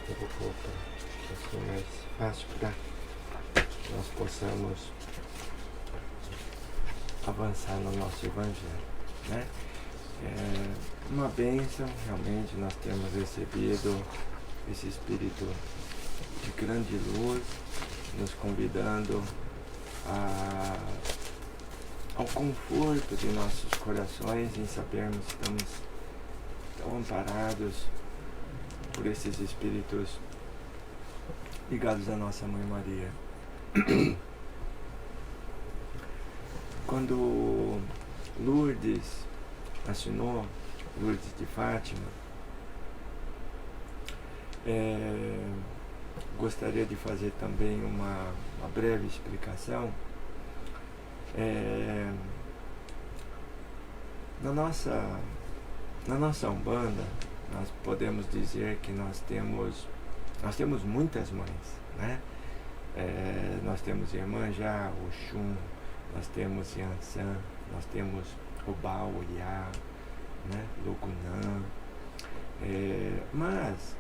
A: Eu vou colocar assim mais fácil para que nós possamos avançar no nosso Evangelho, né? É uma bênção, realmente nós temos recebido esse Espírito de grande luz, nos convidando ao conforto de nossos corações, em sabermos que estamos tão amparados por esses Espíritos ligados à nossa Mãe Maria. Quando Lourdes assinou, Lourdes de Fátima, gostaria de fazer também uma breve explicação. Na nossa Umbanda, nós podemos dizer que nós temos muitas mães, né? Nós temos Iemanjá, Oxum, nós temos Yansan, nós temos Obá, Oiá, né? Logunã, mas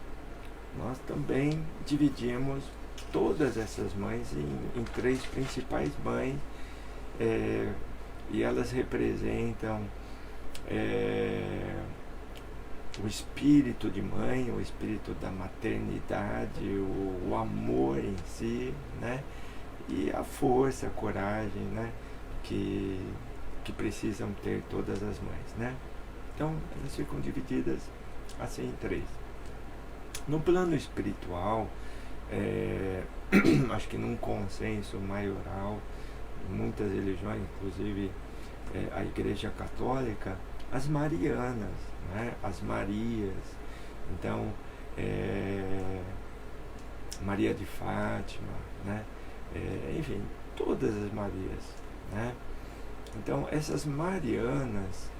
A: nós também dividimos todas essas mães em três principais mães, e elas representam o espírito de mãe, o espírito da maternidade, o amor em si, né? E a força, a coragem, né? que precisam ter todas as mães, né? Então, elas ficam divididas assim em três. No plano espiritual, acho que num consenso maioral, muitas religiões, inclusive a Igreja Católica, as marianas, né? As Marias. Então, Maria de Fátima, né? Enfim, todas as Marias, né? Então, essas marianas,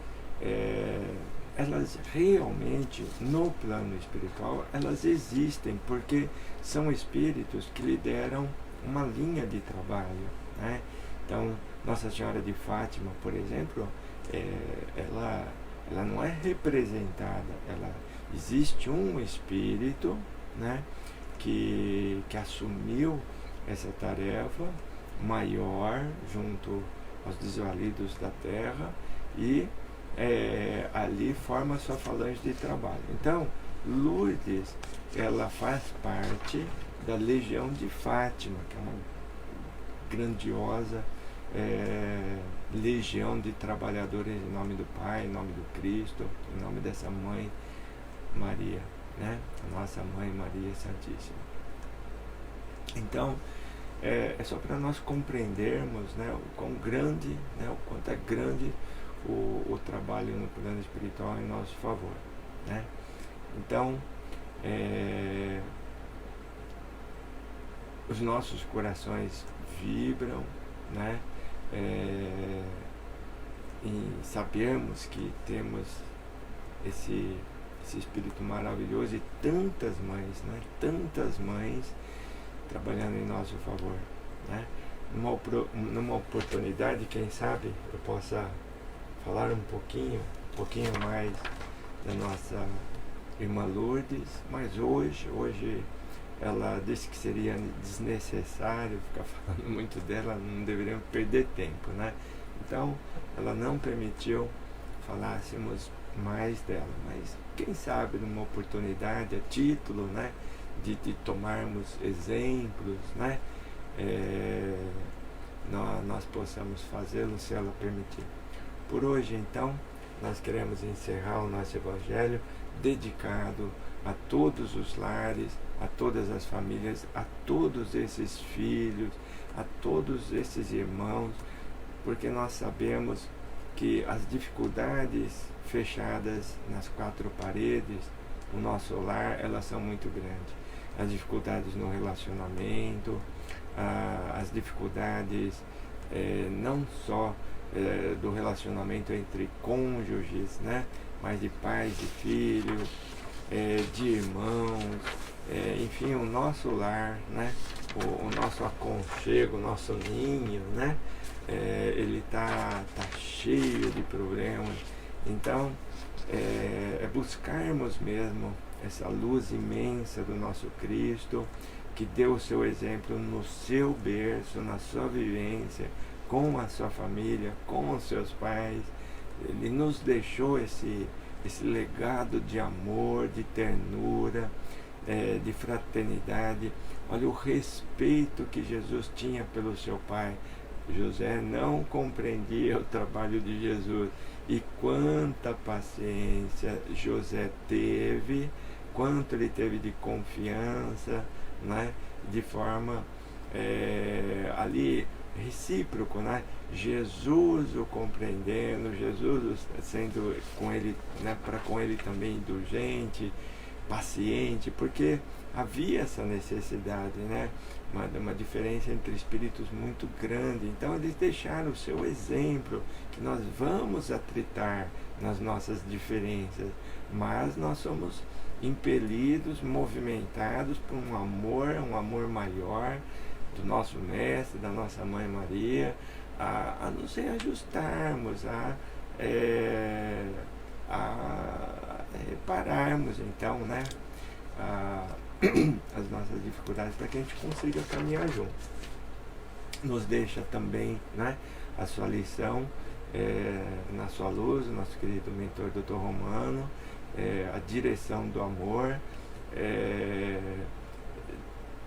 A: elas realmente, no plano espiritual, elas existem porque são espíritos que lideram uma linha de trabalho, né? Então, Nossa Senhora de Fátima, por exemplo, ela não é representada, existe um espírito, né, que assumiu essa tarefa maior junto aos desvalidos da terra e ali forma a sua falange de trabalho. Então, Lourdes, ela faz parte da Legião de Fátima, que é uma grandiosa legião de trabalhadores em nome do Pai, em nome do Cristo, em nome dessa Mãe Maria, né? A nossa Mãe Maria Santíssima. Então, é só para nós compreendermos, né, o quão grande, né, o quanto é grande o trabalho no plano espiritual em nosso favor, né? Então, os nossos corações vibram, né? Em sabermos que temos esse espírito maravilhoso e tantas mães, né? Tantas mães trabalhando em nosso favor, né? Numa oportunidade, quem sabe eu possa falar um pouquinho mais da nossa irmã Lourdes, mas hoje ela disse que seria desnecessário ficar falando muito dela, não deveríamos perder tempo, né? Então, ela não permitiu falássemos mais dela, mas quem sabe numa oportunidade, a título, né, de tomarmos exemplos, né, nós possamos fazê-lo se ela permitir. Por hoje, então, nós queremos encerrar o nosso Evangelho dedicado a todos os lares, a todas as famílias, a todos esses filhos, a todos esses irmãos, porque nós sabemos que as dificuldades fechadas nas quatro paredes, o nosso lar, elas são muito grandes. As dificuldades no relacionamento, as dificuldades não só do relacionamento entre cônjuges, né, mas de pais e filhos, de irmãos, enfim, o nosso lar, né, o nosso aconchego, o nosso ninho, né, ele tá cheio de problemas. Então, é buscarmos mesmo essa luz imensa do nosso Cristo, que deu o seu exemplo no seu berço, na sua vivência, com a sua família, com os seus pais. Ele nos deixou esse legado de amor, de ternura, de fraternidade. Olha o respeito que Jesus tinha pelo seu pai. José não compreendia o trabalho de Jesus, e quanta paciência José teve, quanto ele teve de confiança, né? De forma ali recíproco, né? Jesus o compreendendo, Jesus sendo com ele, né, para com ele também indulgente, paciente, porque havia essa necessidade, né? Uma diferença entre espíritos muito grande. Então eles deixaram o seu exemplo, que nós vamos atritar nas nossas diferenças, mas nós somos impelidos, movimentados por um amor maior do nosso mestre, da nossa mãe Maria, a nos reajustarmos, a repararmos então, né, as nossas dificuldades, para que a gente consiga caminhar junto. Nos deixa também, né, a sua lição na sua luz, o nosso querido mentor Dr. Romano, a direção do amor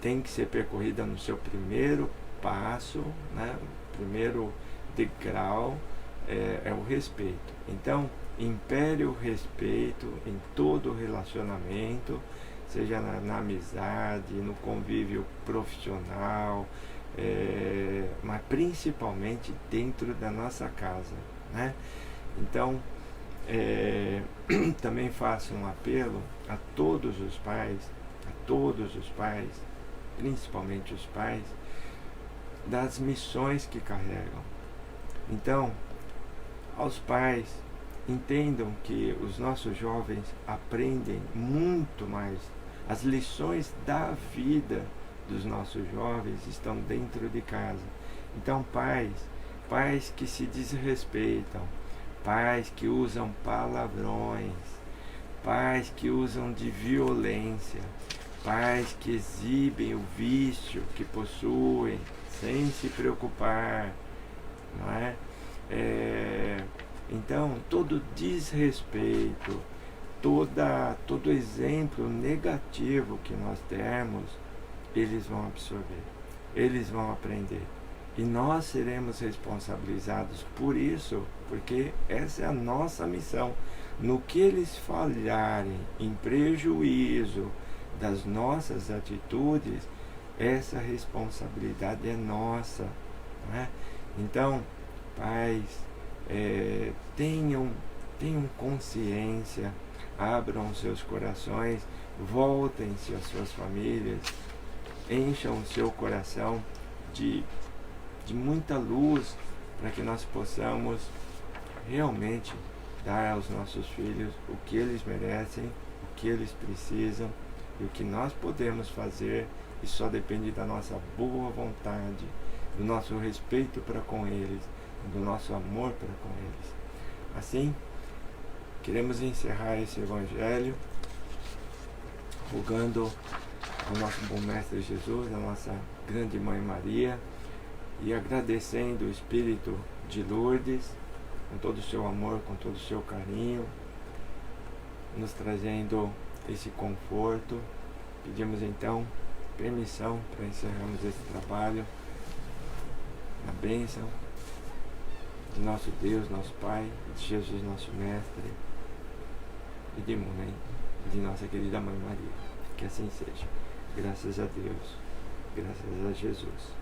A: tem que ser percorrida no seu primeiro passo, né, o primeiro degrau é o respeito. Então, impere o respeito em todo o relacionamento, seja na amizade, no convívio profissional, mas principalmente dentro da nossa casa, né? Então, também faço um apelo a todos os pais, principalmente os pais, das missões que carregam. Então, aos pais, entendam que os nossos jovens aprendem muito mais. As lições da vida dos nossos jovens estão dentro de casa. Então, pais que se desrespeitam, pais que usam palavrões, pais que usam de violência, pais que exibem o vício que possuem sem se preocupar, não é? Então, todo desrespeito, todo exemplo negativo que nós dermos, eles vão absorver, eles vão aprender. E nós seremos responsabilizados por isso, porque essa é a nossa missão. No que eles falharem em prejuízo das nossas atitudes, essa responsabilidade é nossa, não é? Então, pais, tenham consciência, abram seus corações, voltem-se às suas famílias, encham o seu coração de muita luz, para que nós possamos realmente dar aos nossos filhos o que eles merecem, o que eles precisam, e o que nós podemos fazer, e só depende da nossa boa vontade, do nosso respeito para com eles, do nosso amor para com eles. Assim, queremos encerrar esse Evangelho rogando ao nosso bom Mestre Jesus, a nossa grande Mãe Maria, e agradecendo o Espírito de Lourdes, com todo o seu amor, com todo o seu carinho, nos trazendo esse conforto. Pedimos então permissão para encerrarmos esse trabalho na bênção de nosso Deus, nosso Pai, de Jesus, nosso Mestre, e de Mãe, e de nossa querida Mãe Maria. Que assim seja. Graças a Deus, graças a Jesus.